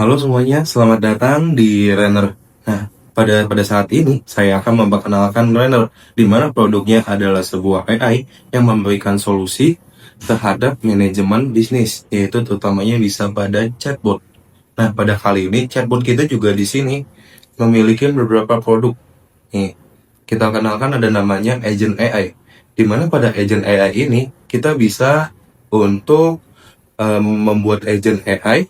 Halo semuanya, selamat datang di Renner. Nah, pada saat ini saya akan memperkenalkan Renner, di mana produknya adalah sebuah AI yang memberikan solusi terhadap manajemen bisnis, yaitu terutamanya bisa pada chatbot. Nah, pada kali ini chatbot kita juga di sini memiliki beberapa produk. Nih, kita kenalkan ada namanya Agent AI, di mana pada Agent AI ini kita bisa untuk membuat agent AI.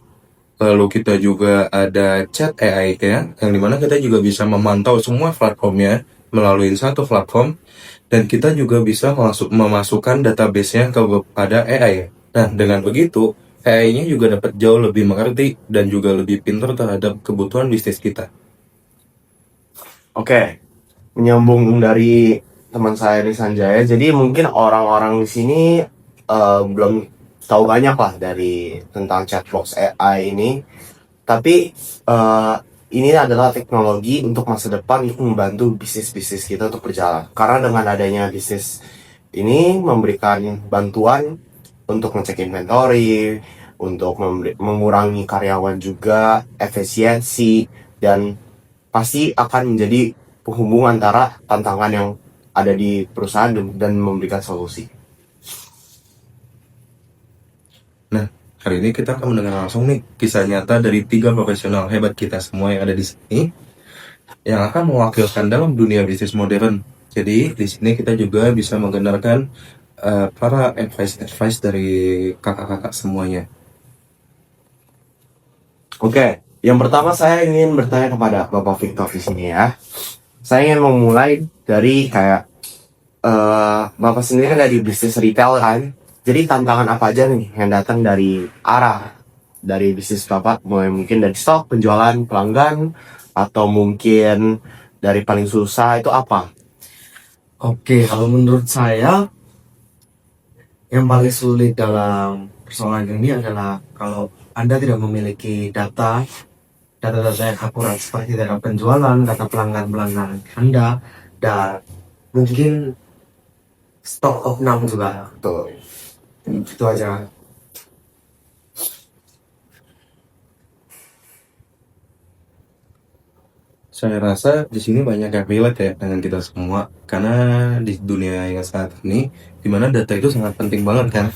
Lalu kita juga ada chat AI ya, yang dimana kita juga bisa memantau semua platformnya melalui satu platform, dan kita juga bisa memasukkan database-nya kepada AI. Nah, dengan begitu, AI-nya juga dapat jauh lebih mengerti dan juga lebih pintar terhadap kebutuhan bisnis kita. Oke, menyambung dari teman saya di Sanjaya. Jadi mungkin orang-orang di sini belum tahu banyak lah dari tentang chatbox AI ini. Tapi ini adalah teknologi untuk masa depan untuk membantu bisnis-bisnis kita untuk berjalan. Karena dengan adanya bisnis ini memberikan bantuan untuk ngecek inventory, untuk mengurangi karyawan juga, efisiensi, dan pasti akan menjadi penghubung antara tantangan yang ada di perusahaan dan memberikan solusi. Nah, hari ini kita akan mendengar langsung nih kisah nyata dari 3 profesional hebat kita semua yang ada di sini, yang akan mewakilkan dalam dunia bisnis modern. Jadi di sini kita juga bisa mengenalkan para advice dari kakak-kakak semuanya. Oke, yang pertama saya ingin bertanya kepada Bapak Victor di sini ya. Saya ingin memulai dari kayak Bapak sendiri kan dari bisnis retail kan. Jadi tantangan apa aja nih yang datang dari dari bisnis Bapak? Mulai mungkin dari stok, penjualan, pelanggan, atau mungkin dari paling susah itu apa? Oke, kalau menurut saya yang paling sulit dalam persoalan ini adalah kalau Anda tidak memiliki data-data yang akurat seperti data penjualan, data pelanggan-pelanggan Anda, dan mungkin stok opnam juga. Tuh. Itu aja. Saya rasa di sini banyak yang relate ya dengan kita semua, karena di dunia yang saat ini, dimana data itu sangat penting banget kan.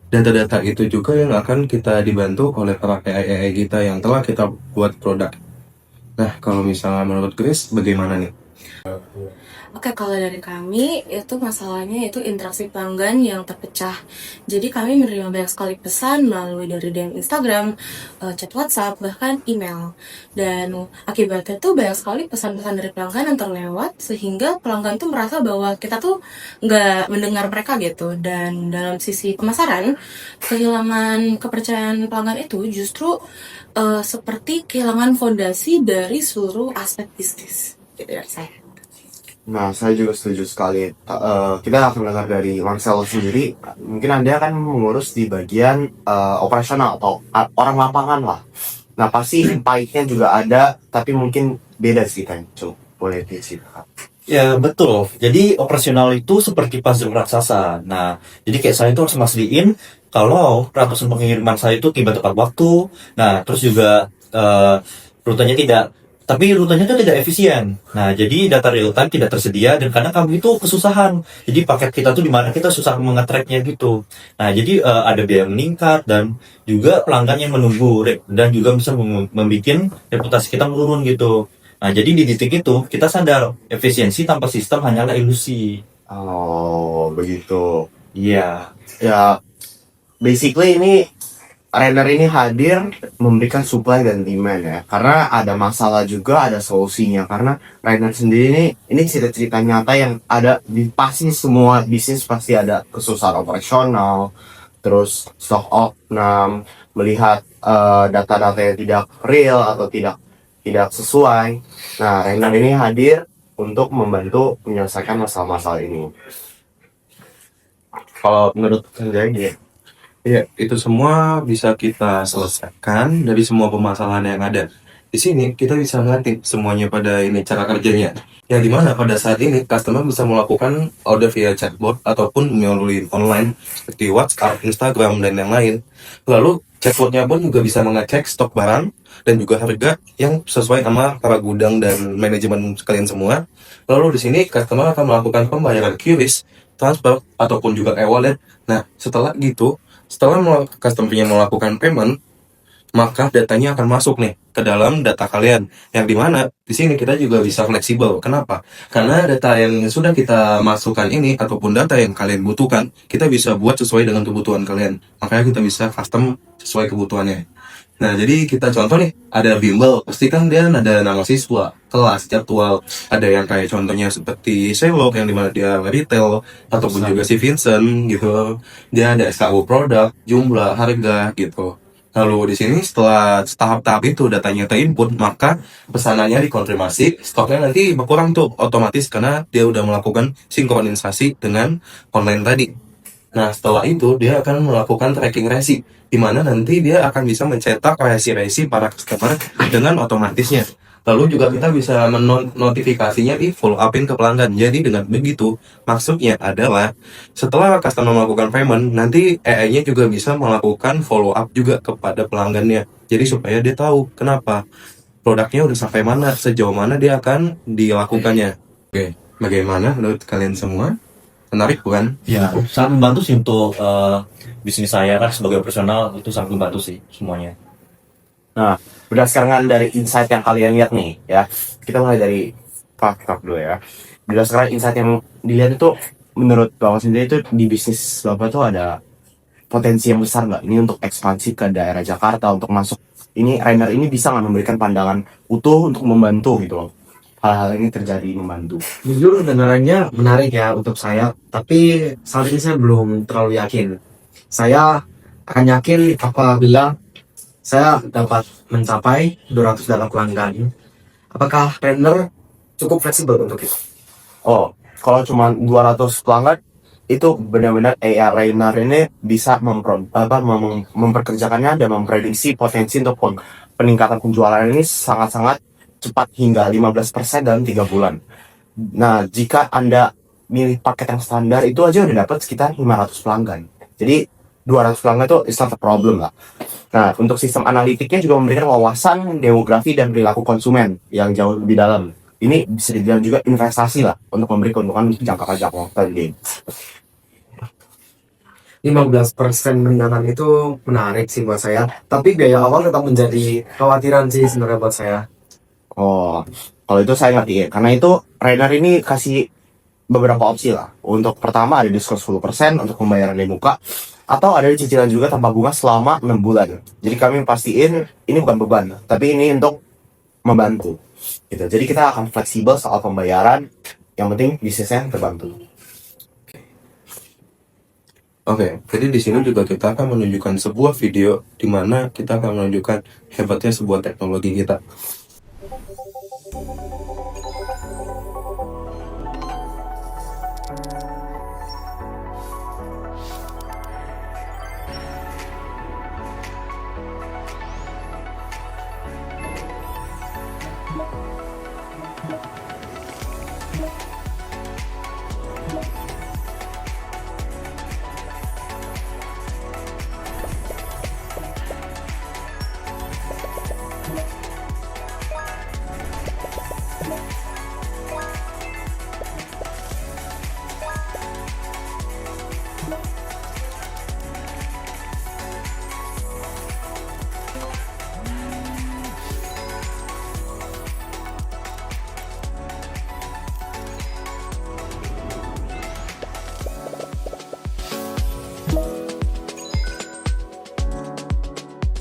Data-data itu juga yang akan kita dibantu oleh para AI kita yang telah kita buat produk. Nah, kalau misalnya menurut Chris, bagaimana nih? Oke, kalau dari kami itu masalahnya itu interaksi pelanggan yang terpecah. Jadi kami menerima banyak sekali pesan melalui dari DM Instagram, chat WhatsApp, bahkan email. Dan akibatnya tuh banyak sekali pesan-pesan dari pelanggan yang terlewat sehingga pelanggan tuh merasa bahwa kita tuh nggak mendengar mereka gitu. Dan dalam sisi pemasaran, kehilangan kepercayaan pelanggan itu justru seperti kehilangan fondasi dari seluruh aspek bisnis. Gitu dari saya. Nah, saya juga setuju sekali. Kita akan dengar dari Marcel sendiri. Mungkin Anda kan mengurus di bagian operasional atau orang lapangan lah. Nah, pasti pahitnya juga ada, tapi mungkin beda sih kan. Coba boleh diceritakan. Ya betul. Jadi operasional itu seperti puzzle raksasa. Nah, jadi kayak saya itu harus mastiin kalau ratusan pengiriman saya itu tiba tepat waktu. Nah, terus juga rutenya tidak, tapi rutenya itu tidak efisien. Nah, jadi data real time tidak tersedia dan kadang kami itu kesusahan. Jadi paket kita tuh di mana kita susah mengetracknya gitu. Nah, jadi ada biaya meningkat dan juga pelanggan yang menunggu dan juga bisa membuat reputasi kita menurun gitu. Nah, jadi di titik itu kita sadar efisiensi tanpa sistem hanyalah ilusi. Oh, begitu. Iya. Ya, basically ini Renner ini hadir memberikan supply dan demand ya. Karena ada masalah juga ada solusinya. Karena Renner sendiri ini cerita-cerita nyata yang ada di pasti semua bisnis pasti ada kesusahan operasional, terus stok opnam, melihat data-data yang tidak real atau tidak sesuai. Nah, Renner ini hadir untuk membantu menyelesaikan masalah-masalah ini. Kalau menurut Sanjay gimana? Ya, itu semua bisa kita selesaikan dari semua permasalahan yang ada. Di sini kita bisa ngelatih semuanya pada ini cara kerjanya. Yang dimana pada saat ini customer bisa melakukan order via chatbot ataupun melalui online seperti WhatsApp, Instagram, dan yang lain. Lalu Chatbotnya pun juga bisa mengecek stok barang dan juga harga yang sesuai sama para gudang dan manajemen kalian semua. Lalu di sini customer akan melakukan pembayaran QRIS, transfer ataupun juga e-wallet. Nah, setelah customer-nya melakukan payment, maka datanya akan masuk nih ke dalam data kalian. Yang dimana di sini kita juga bisa fleksibel. Kenapa? Karena data yang sudah kita masukkan ini ataupun data yang kalian butuhkan, kita bisa buat sesuai dengan kebutuhan kalian. Makanya kita bisa custom sesuai kebutuhannya. Nah, jadi kita contoh nih, ada bimbel, pasti kan dia ada nama siswa, kelas, jadwal, ada yang kayak contohnya seperti Sherlock yang dimana dia retail, ataupun juga si Vincent gitu, dia ada SKU produk, jumlah, harga gitu. Lalu di sini setelah tahap-tahap itu datanya terinput, maka pesanannya dikonfirmasi, stoknya nanti berkurang tuh otomatis karena dia udah melakukan sinkronisasi dengan online tadi. Nah, setelah itu dia akan melakukan tracking resi, di mana nanti dia akan bisa mencetak resi-resi para customer dengan otomatisnya. Lalu juga kita bisa notifikasinya di follow upin ke pelanggan. Jadi dengan begitu, maksudnya adalah setelah customer melakukan payment, nanti AI-nya juga bisa melakukan follow up juga kepada pelanggannya. Jadi supaya dia tahu kenapa produknya udah sampai mana, sejauh mana dia akan dilakukannya. Oke, bagaimana menurut kalian semua? Menarik bukan? Ya, sangat membantu sih untuk bisnis saya kan sebagai profesional, itu sangat membantu sih semuanya. Nah, berdasarkan dari insight yang kalian lihat nih ya, kita mulai dari Pak dulu ya. Berdasarkan insight yang dilihat itu, menurut Bapak sendiri itu di bisnis Bapak tuh ada potensi yang besar nggak ini untuk ekspansi ke daerah Jakarta untuk masuk ini Rainer ini bisa nggak memberikan pandangan utuh untuk membantu gitu loh hal-hal ini terjadi membantu. Jujur kedengarannya menarik ya untuk saya, tapi saat ini saya belum terlalu yakin. Saya akan yakin apabila saya dapat mencapai 200 data pelanggan. Apakah trainer cukup fleksibel untuk itu? Oh, kalau cuma 200 pelanggan itu benar-benar AI Rainer ini bisa memperkerjakannya dan memprediksi potensi untuk peningkatan penjualan ini sangat-sangat cepat hingga 15% dalam 3 bulan. Nah, jika Anda milih paket yang standar itu aja udah dapat sekitar 500 pelanggan. Jadi 200 pelanggan itu is not a problem lah. Nah, untuk sistem analitiknya juga memberikan wawasan demografi dan perilaku konsumen yang jauh lebih dalam. Ini bisa dibilang juga investasi lah untuk memberi keuntungan jangka panjang long term gain. 15% peningkatan itu menarik sih buat saya. Tapi biaya awal tetap menjadi khawatiran sih sebenarnya buat saya. Oh, kalau itu saya ngerti ya. Karena itu Rainer ini kasih beberapa opsi lah. Untuk pertama ada diskon 10% untuk pembayaran di muka, atau ada cicilan juga tanpa bunga selama 6 bulan. Jadi kami pastiin ini bukan beban, tapi ini untuk membantu. Gitu. Jadi kita akan fleksibel soal pembayaran. Yang penting bisnisnya terbantu. Oke, jadi di sini juga kita akan menunjukkan sebuah video di mana kita akan menunjukkan hebatnya sebuah teknologi kita.